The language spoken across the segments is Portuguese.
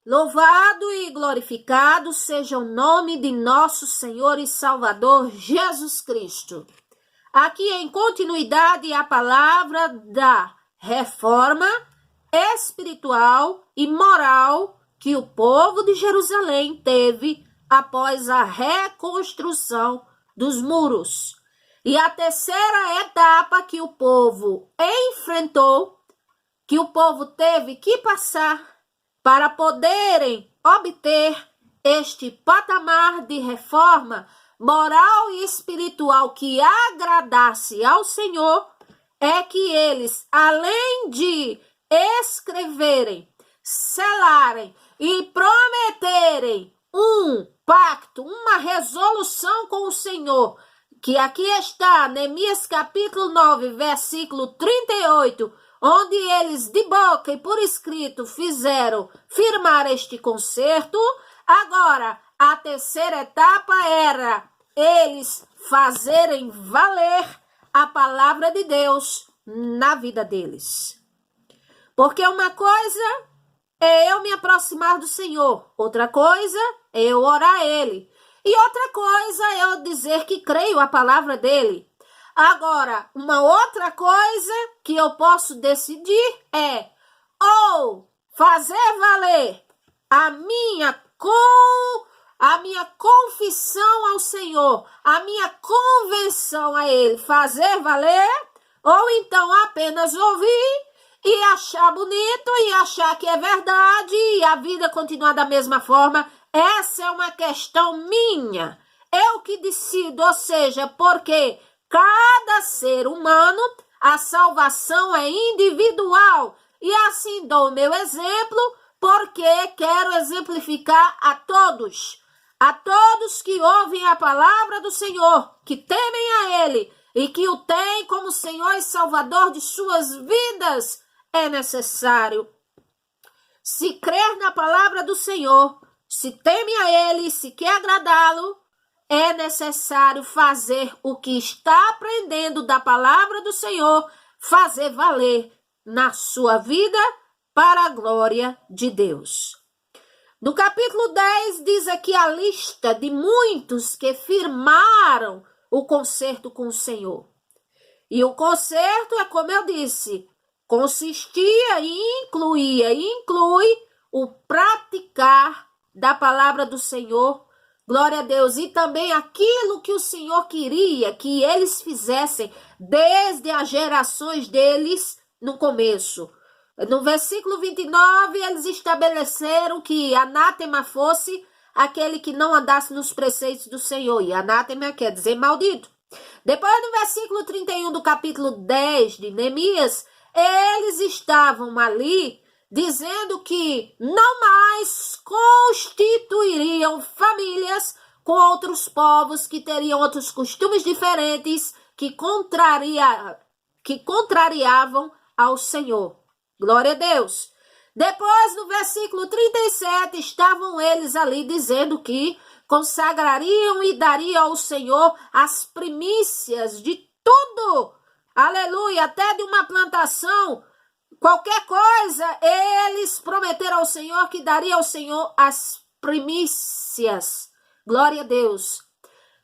Louvado e glorificado seja o nome de nosso Senhor e Salvador Jesus Cristo. Aqui em continuidade a palavra da reforma espiritual e moral que o povo de Jerusalém teve após a reconstrução dos muros. E a terceira etapa que o povo enfrentou, que o povo teve que passar para poderem obter este patamar de reforma moral e espiritual que agradasse ao Senhor, é que eles, além de escreverem, selarem e prometerem um pacto, uma resolução com o Senhor, que aqui está, Neemias capítulo 9, versículo 38, onde eles de boca e por escrito fizeram firmar este concerto. Agora, a terceira etapa era eles fazerem valer a palavra de Deus na vida deles. Porque uma coisa é eu me aproximar do Senhor, outra coisa é eu orar a Ele, e outra coisa é eu dizer que creio a palavra dele. Agora, uma outra coisa que eu posso decidir é ou fazer valer a minha confissão ao Senhor, a minha convenção a Ele, fazer valer, ou então apenas ouvir e achar bonito e achar que é verdade e a vida continuar da mesma forma. Essa é uma questão minha. Eu que decido, ou seja, porque cada ser humano, a salvação é individual. E assim dou o meu exemplo, porque quero exemplificar a todos que ouvem a palavra do Senhor, que temem a Ele e que o têm como Senhor e Salvador de suas vidas. É necessário, se crer na palavra do Senhor, se teme a Ele, se quer agradá-lo, é necessário fazer o que está aprendendo da palavra do Senhor, fazer valer na sua vida para a glória de Deus. No capítulo 10 diz aqui a lista de muitos que firmaram o concerto com o Senhor. E o concerto é, como eu disse, consistia e inclui o praticar da palavra do Senhor, glória a Deus, e também aquilo que o Senhor queria que eles fizessem desde as gerações deles no começo. No versículo 29, eles estabeleceram que anátema fosse aquele que não andasse nos preceitos do Senhor, e anátema quer dizer maldito. Depois, no versículo 31 do capítulo 10 de Neemias, eles estavam ali dizendo que não mais constituiriam famílias com outros povos que teriam outros costumes diferentes que contrariavam ao Senhor. Glória a Deus. Depois, no versículo 37, estavam eles ali dizendo que consagrariam e dariam ao Senhor as primícias de tudo. Aleluia, até de uma plantação, qualquer coisa, eles prometeram ao Senhor que daria ao Senhor as primícias. Glória a Deus.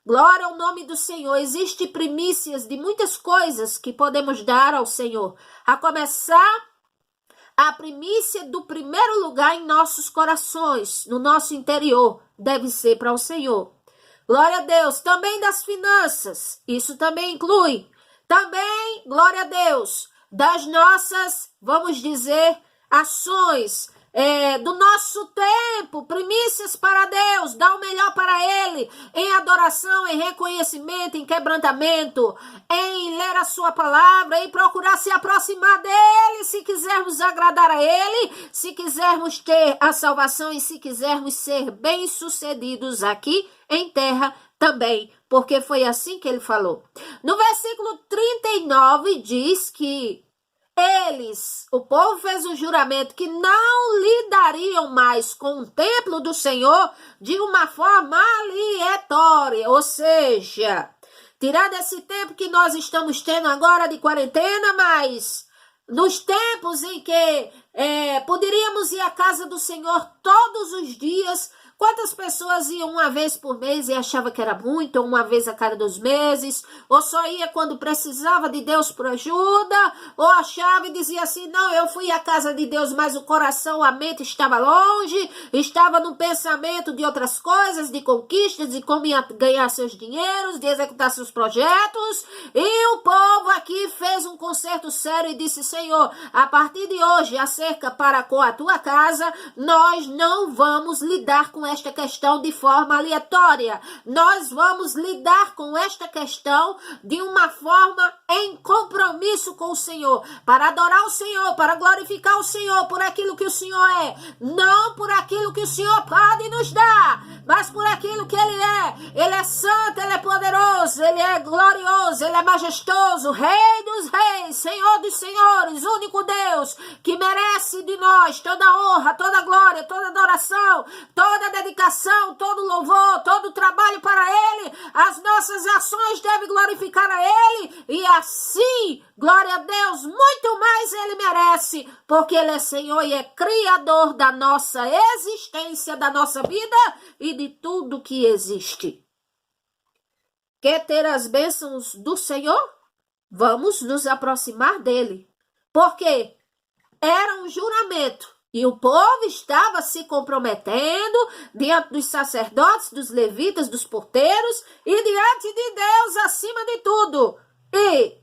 Glória ao nome do Senhor. Existem primícias de muitas coisas que podemos dar ao Senhor. A começar, a primícia do primeiro lugar em nossos corações, no nosso interior, deve ser para o Senhor. Glória a Deus. Também das finanças, isso também inclui. Também, glória a Deus, das nossas, vamos dizer, ações, do nosso tempo, primícias para Deus, dá o melhor para Ele, em adoração, em reconhecimento, em quebrantamento, em ler a sua palavra, em procurar se aproximar dEle, se quisermos agradar a Ele, se quisermos ter a salvação e se quisermos ser bem-sucedidos aqui em terra também, porque foi assim que Ele falou. No versículo 39 diz que o povo fez um juramento que não lidariam mais com o templo do Senhor de uma forma aleatória, ou seja, tirando esse tempo que nós estamos tendo agora de quarentena, mas nos tempos em que Poderíamos ir à casa do Senhor todos os dias. Quantas pessoas iam uma vez por mês e achava que era muito, ou uma vez a cada 2 meses, ou só ia quando precisava de Deus por ajuda, ou achava e dizia assim, não, eu fui à casa de Deus, mas o coração, a mente estava longe, estava no pensamento de outras coisas, de conquistas, de como ia ganhar seus dinheiros, de executar seus projetos, e o povo aqui fez um concerto sério e disse, Senhor, a partir de hoje, acerca para com a tua casa, nós não vamos lidar com esta questão de forma aleatória. Nós vamos lidar com esta questão de uma forma em compromisso com o Senhor, para adorar o Senhor, para glorificar o Senhor por aquilo que o Senhor é, não por aquilo que o Senhor pode nos dar, mas por aquilo que Ele é. Ele é santo, Ele é poderoso, Ele é glorioso, Ele é majestoso, Rei dos reis, Senhor dos senhores, único Deus, que merece de nós toda honra, toda glória, toda adoração, toda dedicação, todo louvor, todo trabalho para Ele. As nossas ações devem glorificar a Ele, e assim, glória a Deus, muito mais Ele merece, porque Ele é Senhor e é Criador da nossa existência, da nossa vida e de tudo que existe. Quer ter as bênçãos do Senhor? Vamos nos aproximar dele, porque era um juramento. E o povo estava se comprometendo diante dos sacerdotes, dos levitas, dos porteiros e diante de Deus acima de tudo. E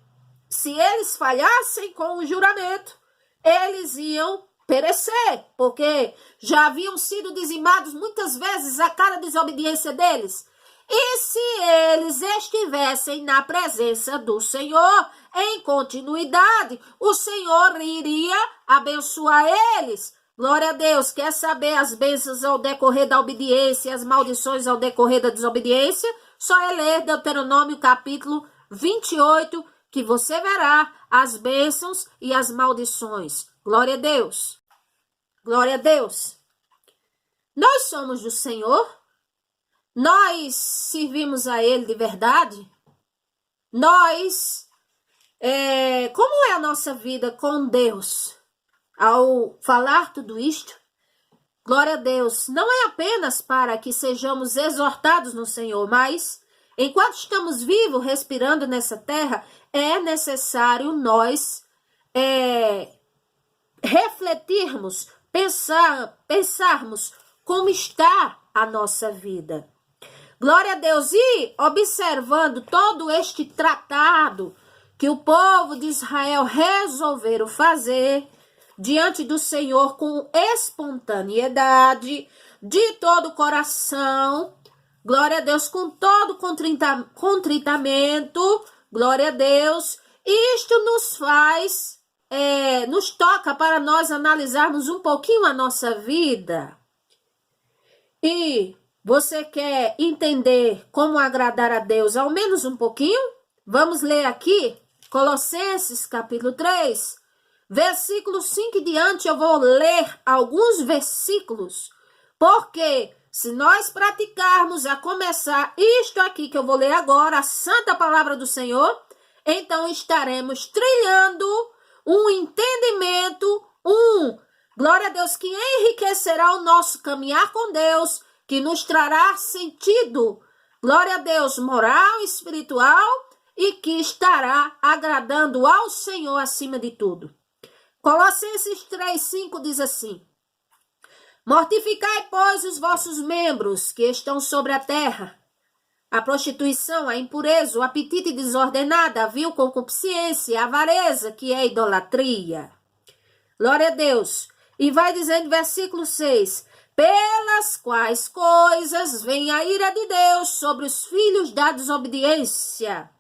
se eles falhassem com o juramento, eles iam perecer, porque já haviam sido dizimados muitas vezes a cada desobediência deles. E se eles estivessem na presença do Senhor em continuidade, o Senhor iria abençoar eles. Glória a Deus. Quer saber as bênçãos ao decorrer da obediência e as maldições ao decorrer da desobediência? Só é ler Deuteronômio capítulo 28, que você verá as bênçãos e as maldições. Glória a Deus. Glória a Deus. Nós somos do Senhor. Nós servimos a Ele de verdade? Como é a nossa vida com Deus? Ao falar tudo isto, glória a Deus, não é apenas para que sejamos exortados no Senhor, mas enquanto estamos vivos, respirando nessa terra, é necessário nós refletirmos, pensarmos como está a nossa vida. Glória a Deus. E observando todo este tratado que o povo de Israel resolveram fazer diante do Senhor com espontaneidade, de todo o coração, glória a Deus, com todo contritamento, glória a Deus, isto nos faz, nos toca para nós analisarmos um pouquinho a nossa vida. E você quer entender como agradar a Deus ao menos um pouquinho? Vamos ler aqui Colossenses capítulo 3, versículo 5 em diante. Eu vou ler alguns versículos, porque se nós praticarmos a começar isto aqui que eu vou ler agora, a santa palavra do Senhor, então estaremos trilhando um entendimento, glória a Deus, que enriquecerá o nosso caminhar com Deus, que nos trará sentido, glória a Deus, moral e espiritual, e que estará agradando ao Senhor acima de tudo. Colossenses 3:5 diz assim: mortificai, pois, os vossos membros que estão sobre a terra, a prostituição, a impureza, o apetite desordenado, a vil concupiscência, a avareza, que é idolatria. Glória a Deus. E vai dizendo, versículo 6, pelas quais coisas vem a ira de Deus sobre os filhos da desobediência,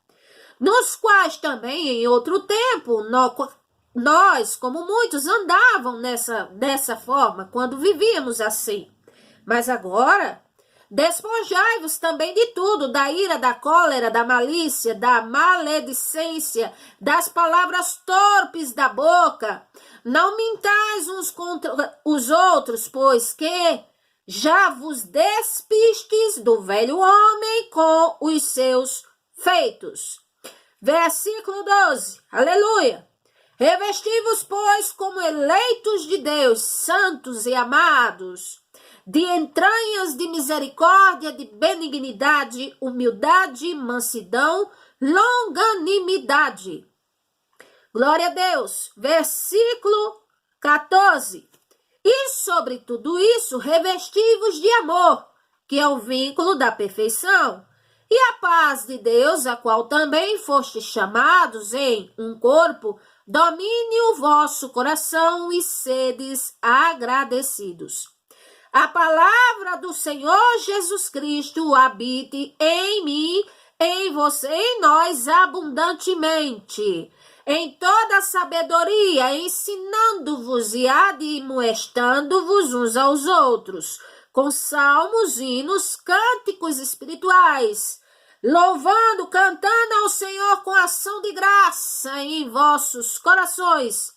nos quais também em outro tempo nós, como muitos, andavam dessa forma, quando vivíamos assim. Mas agora, despojai-vos também de tudo, da ira, da cólera, da malícia, da maledicência, das palavras torpes da boca. Não mintais uns contra os outros, pois que já vos despistes do velho homem com os seus feitos. Versículo 12, aleluia. Revesti-vos, pois, como eleitos de Deus, santos e amados, de entranhas de misericórdia, de benignidade, humildade, mansidão, longanimidade. Glória a Deus. Versículo 14. E sobre tudo isso, revesti-vos de amor, que é o vínculo da perfeição. E a paz de Deus, a qual também fostes chamados em um corpo, domine o vosso coração e sedes agradecidos. A palavra do Senhor Jesus Cristo habite em mim, em você e em nós abundantemente, em toda sabedoria, ensinando-vos e admoestando-vos uns aos outros, com salmos, hinos, cânticos espirituais, louvando, cantando ao Senhor com ação de graça em vossos corações.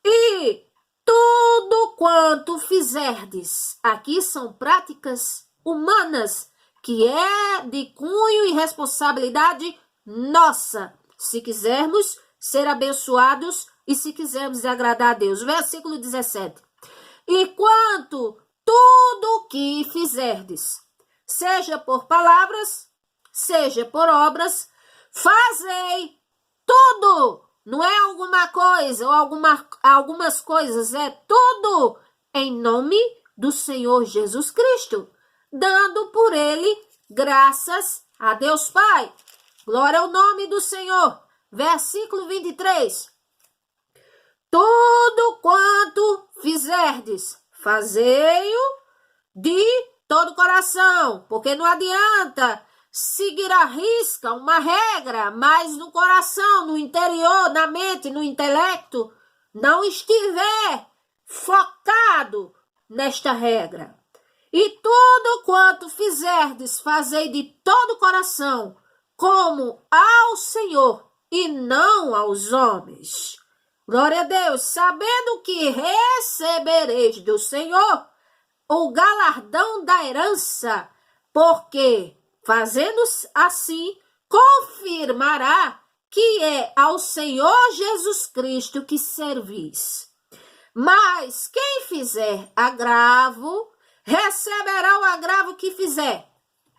E tudo quanto fizerdes, aqui são práticas humanas, que é de cunho e responsabilidade nossa, se quisermos ser abençoados e se quisermos agradar a Deus. Versículo 17. E quanto tudo que fizerdes, seja por palavras, seja por obras, fazei tudo. Não é alguma coisa ou algumas coisas, é tudo em nome do Senhor Jesus Cristo, dando por ele graças a Deus Pai. Glória ao nome do Senhor. Versículo 23. Tudo quanto fizerdes, fazei-o de todo coração, porque não adianta seguir à risca uma regra, mas no coração, no interior, na mente, no intelecto, não estiver focado nesta regra. E tudo quanto fizerdes, fazei de todo coração, como ao Senhor e não aos homens. Glória a Deus, sabendo que recebereis do Senhor o galardão da herança, porque fazendo assim, confirmará que é ao Senhor Jesus Cristo que servis. Mas quem fizer agravo, receberá o agravo que fizer,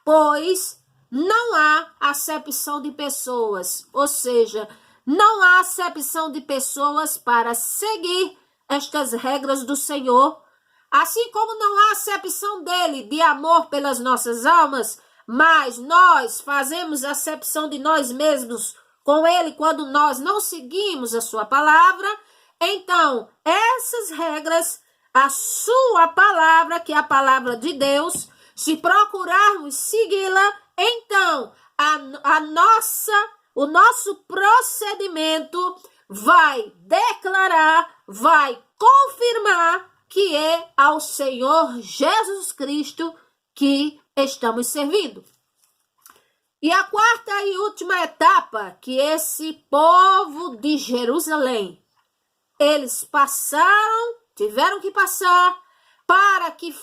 pois não há acepção de pessoas, ou seja, não há acepção de pessoas para seguir estas regras do Senhor, assim como não há acepção dele de amor pelas nossas almas, mas nós fazemos acepção de nós mesmos com ele quando nós não seguimos a sua palavra. Então, essas regras, a sua palavra, que é a palavra de Deus, se procurarmos segui-la, então o nosso procedimento vai declarar, vai confirmar que é ao Senhor Jesus Cristo que estamos servindo. E a quarta e última etapa que esse povo de Jerusalém, eles tiveram que passar para que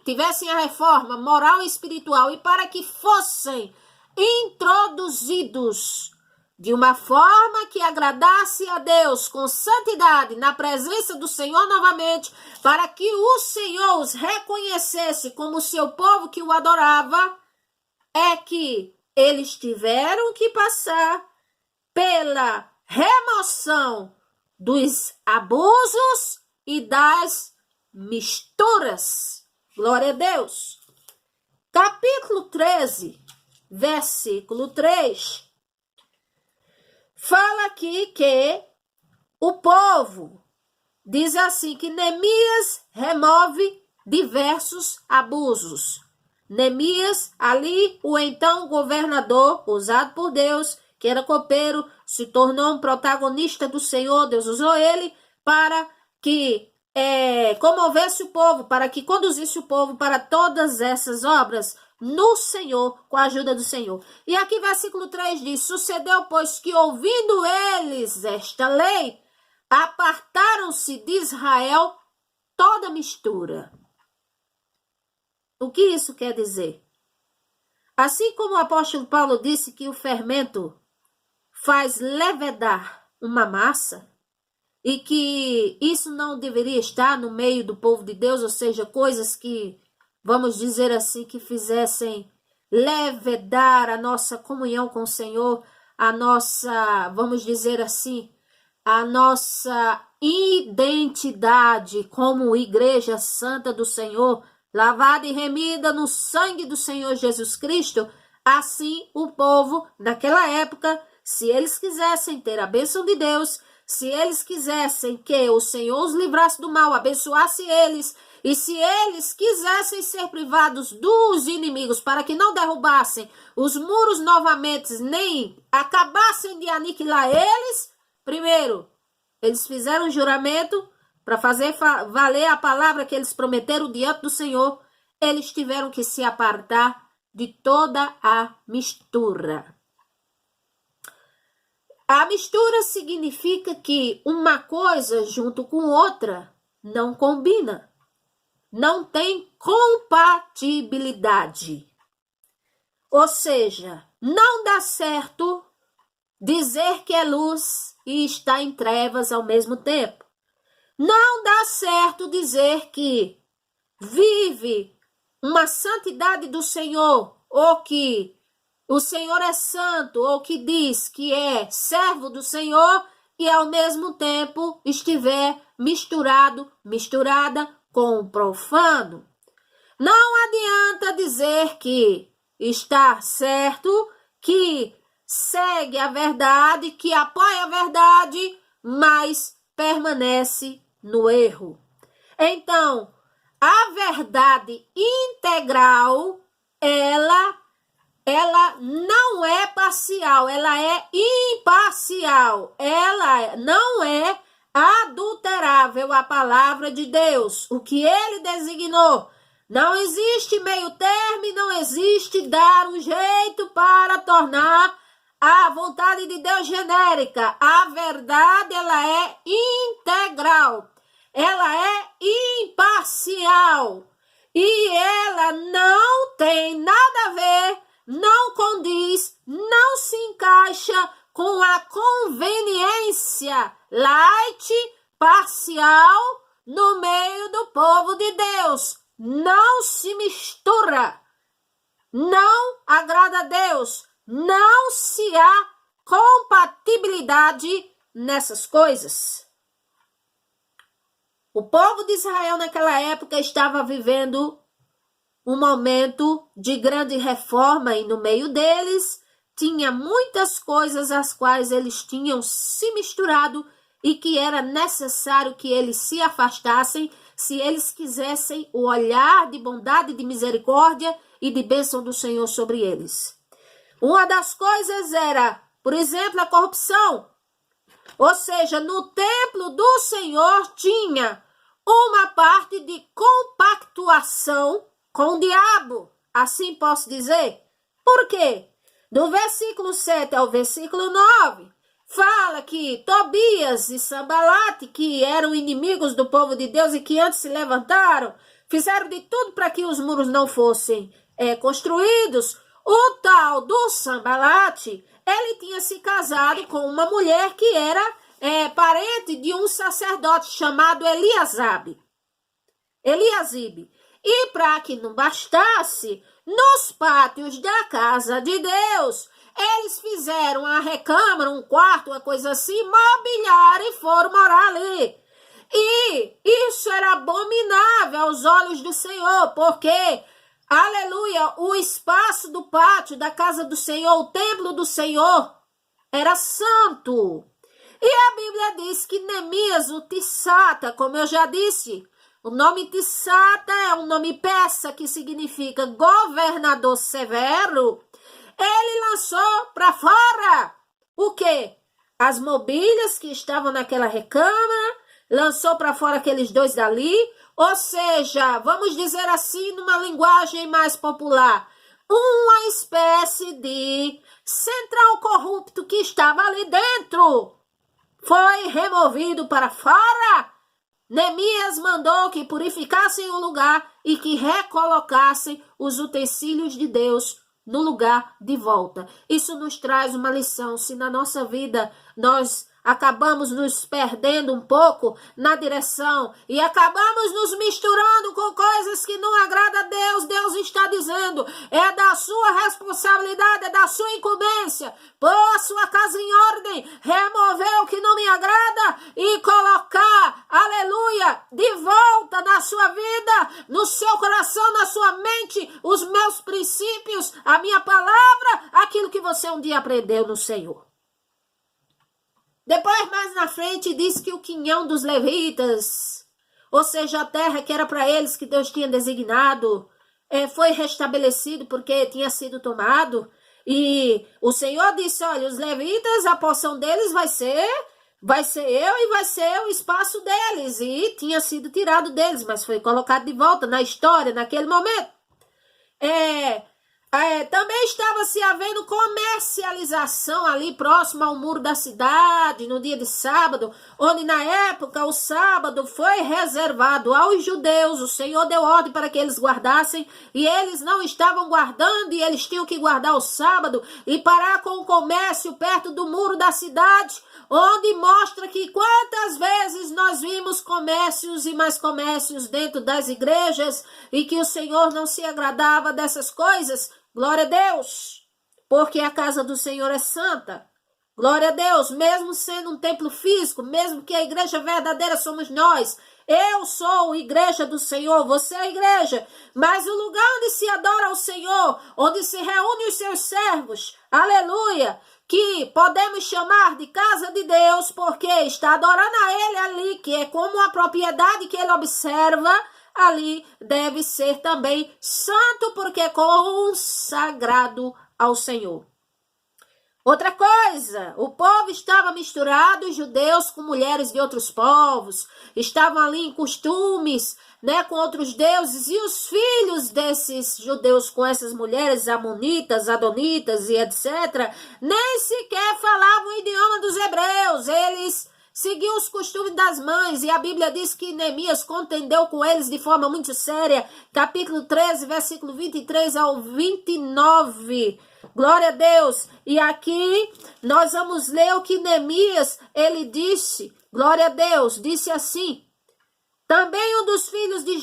tivessem a reforma moral e espiritual e para que fossem introduzidos de uma forma que agradasse a Deus com santidade na presença do Senhor novamente, para que o Senhor os reconhecesse como seu povo que o adorava, é que eles tiveram que passar pela remoção dos abusos e das misturas. Glória a Deus. Capítulo 13, versículo 3. Fala aqui que o povo diz assim, que Neemias remove diversos abusos. Neemias, ali, o então governador, usado por Deus, que era copeiro, se tornou um protagonista do Senhor. Deus usou ele para que comovesse o povo, para que conduzisse o povo para todas essas obras no Senhor, com a ajuda do Senhor. E aqui versículo 3 diz, sucedeu, pois, que ouvindo eles esta lei, apartaram-se de Israel toda mistura. O que isso quer dizer? Assim como o apóstolo Paulo disse que o fermento faz levedar uma massa, e que isso não deveria estar no meio do povo de Deus, ou seja, coisas que, vamos dizer assim, que fizessem levedar a nossa comunhão com o Senhor, a nossa, vamos dizer assim, a nossa identidade como igreja santa do Senhor, lavada e remida no sangue do Senhor Jesus Cristo. Assim o povo naquela época, se eles quisessem ter a bênção de Deus, se eles quisessem que o Senhor os livrasse do mal, abençoasse eles, e se eles quisessem ser privados dos inimigos para que não derrubassem os muros novamente, nem acabassem de aniquilar eles, primeiro, eles fizeram um juramento para fazer valer a palavra que eles prometeram diante do Senhor. Eles tiveram que se apartar de toda a mistura. A mistura significa que uma coisa junto com outra não combina. Não tem compatibilidade. Ou seja, não dá certo dizer que é luz e está em trevas ao mesmo tempo. Não dá certo dizer que vive uma santidade do Senhor, ou que o Senhor é santo, ou que diz que é servo do Senhor, e ao mesmo tempo estiver misturada com o profano. Não adianta dizer que está certo, que segue a verdade, que apoia a verdade, mas permanece no erro. Então, a verdade integral, ela não é parcial, ela é imparcial, ela não é adulterável à palavra de Deus, o que ele designou. Não existe meio termo e não existe dar um jeito para tornar a vontade de Deus genérica. A verdade, ela é integral, ela é imparcial e ela não tem nada a ver, não condiz, não se encaixa com a conveniência light, parcial, no meio do povo de Deus. Não se mistura, não agrada a Deus, não se há compatibilidade nessas coisas. O povo de Israel naquela época estava vivendo um momento de grande reforma e no meio deles tinha muitas coisas às quais eles tinham se misturado e que era necessário que eles se afastassem se eles quisessem o olhar de bondade, de misericórdia e de bênção do Senhor sobre eles. Uma das coisas era, por exemplo, a corrupção. Ou seja, no templo do Senhor tinha uma parte de compactuação com o diabo, assim posso dizer. Por quê? Do versículo 7 ao versículo 9, fala que Tobias e Sambalate, que eram inimigos do povo de Deus e que antes se levantaram, fizeram de tudo para que os muros não fossem construídos. O tal do Sambalate, ele tinha se casado com uma mulher que era parente de um sacerdote chamado Eliasibe. E para que não bastasse, nos pátios da casa de Deus, eles fizeram a recâmara, um quarto, uma coisa assim, mobiliaram e foram morar ali. E isso era abominável aos olhos do Senhor, porque, aleluia, o espaço do pátio da casa do Senhor, o templo do Senhor, era santo. E a Bíblia diz que Neemias, o Tissata, como eu já disse, o nome Tissata é um nome persa que significa governador severo. Ele lançou para fora o quê? As mobílias que estavam naquela recâmara, lançou para fora aqueles dois dali, ou seja, vamos dizer assim, numa linguagem mais popular, uma espécie de central corrupto que estava ali dentro. Foi removido para fora. Neemias mandou que purificassem o lugar e que recolocassem os utensílios de Deus no lugar de volta. Isso nos traz uma lição. Se na nossa vida nós acabamos nos perdendo um pouco na direção e acabamos nos misturando com coisas que não agradam a Deus. Deus está dizendo, é da sua responsabilidade, é da sua incumbência, pôr a sua casa em ordem, remover o que não me agrada e colocar, aleluia, de volta na sua vida, no seu coração, na sua mente, os meus princípios, a minha palavra, aquilo que você um dia aprendeu no Senhor. Depois, mais na frente, diz que o quinhão dos levitas, ou seja, a terra que era para eles, que Deus tinha designado, foi restabelecido porque tinha sido tomado. E o Senhor disse, olha, os levitas, a porção deles vai ser eu e vai ser o espaço deles. E tinha sido tirado deles, mas foi colocado de volta na história, naquele momento. Também estava se havendo comercialização ali próximo ao muro da cidade, no dia de sábado, onde na época o sábado foi reservado aos judeus. O Senhor deu ordem para que eles guardassem e eles não estavam guardando e eles tinham que guardar o sábado e parar com o comércio perto do muro da cidade, onde mostra que quantas vezes nós vimos comércios e mais comércios dentro das igrejas e que o Senhor não se agradava dessas coisas. Glória a Deus, porque a casa do Senhor é santa. Glória a Deus, mesmo sendo um templo físico, mesmo que a igreja verdadeira somos nós. Eu sou a igreja do Senhor, você é a igreja. Mas o lugar onde se adora ao Senhor, onde se reúnem os seus servos, aleluia, que podemos chamar de casa de Deus, porque está adorando a Ele ali, que é como a propriedade que Ele observa, ali deve ser também santo, porque é consagrado ao Senhor. Outra coisa, o povo estava misturado, os judeus com mulheres de outros povos, estavam ali em costumes, com outros deuses, e os filhos desses judeus com essas mulheres amonitas, adonitas e etc., nem sequer falavam o idioma dos hebreus, eles seguiu os costumes das mães, e a Bíblia diz que Neemias contendeu com eles de forma muito séria, capítulo 13, versículo 23 ao 29, glória a Deus. E aqui nós vamos ler o que Neemias, ele disse, glória a Deus, disse assim, também um dos filhos de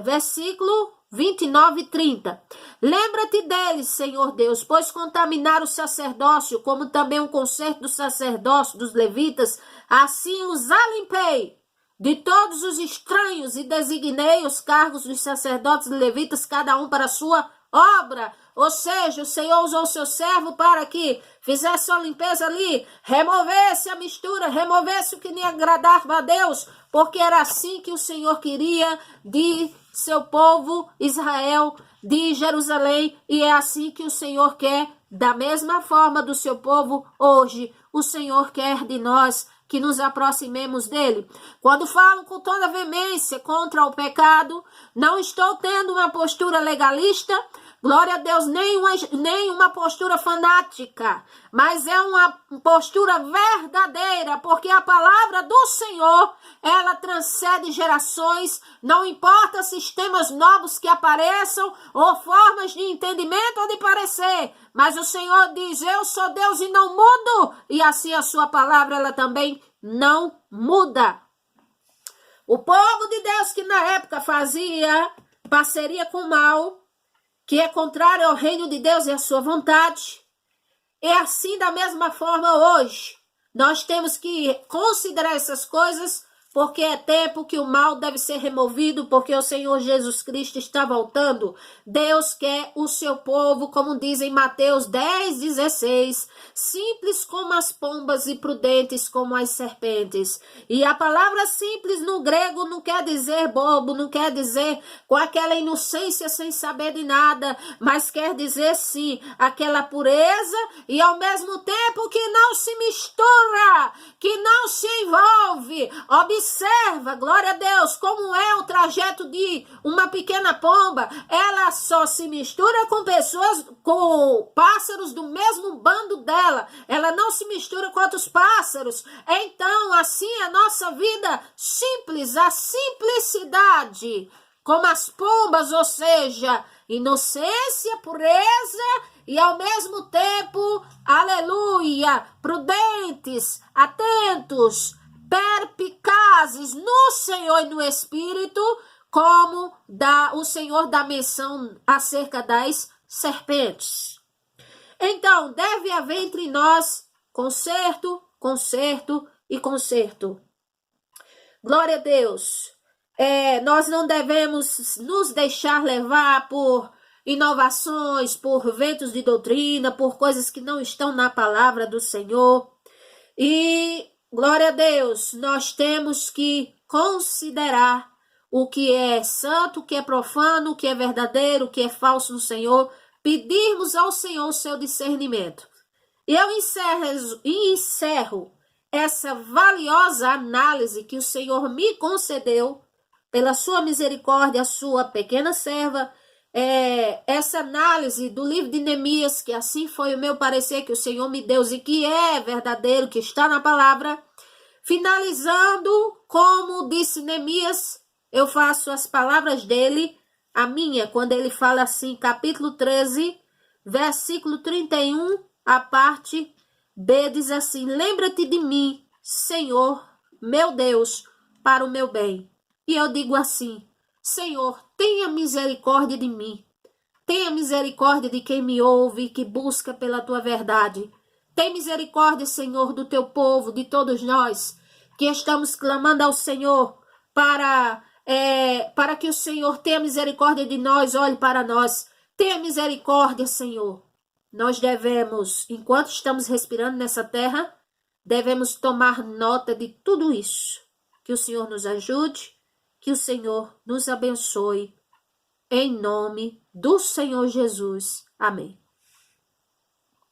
versículo 29 e 30. Lembra-te deles, Senhor Deus, pois contaminaram o sacerdócio, como também o concerto do sacerdócio dos levitas, assim os alimpei de todos os estranhos e designei os cargos dos sacerdotes e levitas, cada um para a sua obra. Ou seja, o Senhor usou o seu servo para que fizesse a limpeza ali, removesse a mistura, removesse o que nem agradava a Deus, porque era assim que o Senhor queria de seu povo Israel, de Jerusalém, e é assim que o Senhor quer, da mesma forma do seu povo hoje. O Senhor quer de nós que nos aproximemos dele. Quando falo com toda veemência contra o pecado, não estou tendo uma postura legalista, glória a Deus, nem uma postura fanática, mas é uma postura verdadeira, porque a palavra do Senhor, ela transcende gerações, não importa sistemas novos que apareçam, ou formas de entendimento ou de parecer, mas o Senhor diz, eu sou Deus e não mudo, e assim a sua palavra, ela também não muda. O povo de Deus que na época fazia parceria com o mal, que é contrário ao reino de Deus e à sua vontade, é assim da mesma forma hoje. Nós temos que considerar essas coisas, porque é tempo que o mal deve ser removido, porque o Senhor Jesus Cristo está voltando. Deus quer o seu povo, como diz em Mateus 10:16, simples como as pombas e prudentes como as serpentes. E a palavra simples no grego não quer dizer bobo, não quer dizer com aquela inocência sem saber de nada, mas quer dizer sim, aquela pureza e ao mesmo tempo que não se mistura, que não se envolve. Observa, glória a Deus, como é o trajeto de uma pequena pomba. Ela só se mistura com pessoas, com pássaros do mesmo bando dela. Ela não se mistura com outros pássaros. Então, assim é a nossa vida simples, a simplicidade, como as pombas, ou seja, inocência, pureza e ao mesmo tempo, aleluia, prudentes, atentos, perspicazes no Senhor e no Espírito, como o Senhor dá menção acerca das serpentes. Então, deve haver entre nós conserto, conserto e conserto. Glória a Deus. Nós não devemos nos deixar levar por inovações, por ventos de doutrina, por coisas que não estão na palavra do Senhor. E, glória a Deus, nós temos que considerar o que é santo, o que é profano, o que é verdadeiro, o que é falso no Senhor, pedirmos ao Senhor o seu discernimento. E eu encerro essa valiosa análise que o Senhor me concedeu, pela sua misericórdia, a sua pequena serva, essa análise do livro de Neemias, que assim foi o meu parecer que o Senhor me deu e que é verdadeiro, que está na palavra. Finalizando, como disse Neemias, eu faço as palavras dele, a minha, quando ele fala assim, capítulo 13, versículo 31, a parte B diz assim: lembra-te de mim, Senhor, meu Deus, para o meu bem. E eu digo assim: Senhor, tenha misericórdia de mim. Tenha misericórdia de quem me ouve e que busca pela tua verdade. Tem misericórdia, Senhor, do teu povo, de todos nós, que estamos clamando ao Senhor para que o Senhor tenha misericórdia de nós, olhe para nós. Tenha misericórdia, Senhor. Nós devemos, enquanto estamos respirando nessa terra, devemos tomar nota de tudo isso. Que o Senhor nos ajude, que o Senhor nos abençoe. Em nome do Senhor Jesus. Amém.